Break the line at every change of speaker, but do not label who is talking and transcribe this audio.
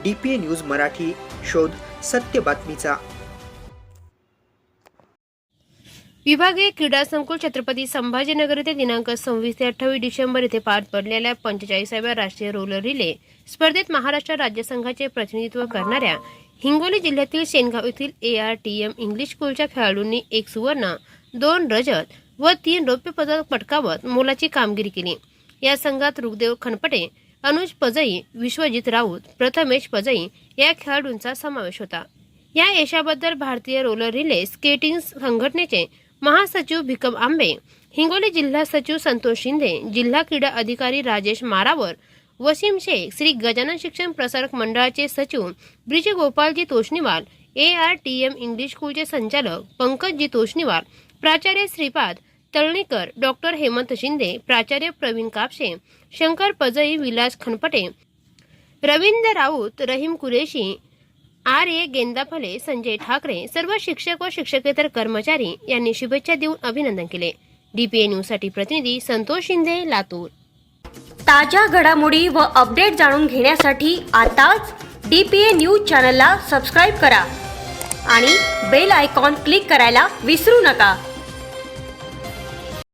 DPA news Marathi, शोध सत्य बातमीचा।
विभागीय क्रीडा संकुल छत्रपती संभाजीनगर येथे दिनांक 26 ते 28 डिसेंबर येथे पार पडलेल्या 45व्या राष्ट्रीय रोलर रिले स्पर्धेत महाराष्ट्र राज्य संघाचे प्रतिनिधित्व करणाऱ्या हिंगोली जिल्ह्यातील शेनगाव येथील ARTM इंग्लिश स्कूलच्या खेळाडूंनी 1 सुवर्ण, 2 रजत व 3 रौप्य पदक पटकावत मोलाची कामगिरी केली। या संघात रुगदेव खनपटे, अनुज पजई, विश्वजित राऊत, प्रथमेश पजई या खेळाडूंचा समावेश होता। या यशाबद्दल भारतीय रोलर रिले स्केटिंग संघटनेचे महासचिव भिकम आंबे, हिंगोली जिल्हा सचिव संतोष शिंदे, जिल्हा क्रीडा अधिकारी राजेश मारावर, वसीम शेख, श्री गजानन शिक्षण प्रसारक मंडळाचे सचिव bridge Gopalji Toshniwal, ARTM English स्कूलचे संचालक पंकजी तोष्णीवाल, प्राचार्य श्रीपाद तळणीकर, डॉक्टर हेमंत शिंदे, प्राचार्य प्रवीण कापसे, शंकर पजई, विलास खनपटे, रवींद्र राऊत, रहीम कुरेशी, RA गेंदाफले, संजय ठाकरे, सर्व शिक्षक व शिक्षकेतर कर्मचारी यांनी शुभेच्छा देऊन अभिनंदन केले। DPA न्यूज साठी प्रतिनिधी संतोष शिंदे, लातूर।
ताज्या घडामोडी व अपडेट जाणून घेण्यासाठी आताच DPA न्यूज चॅनलला सबस्क्राइब करा आणि बेल आयकॉन क्लिक करायला विसरू नका।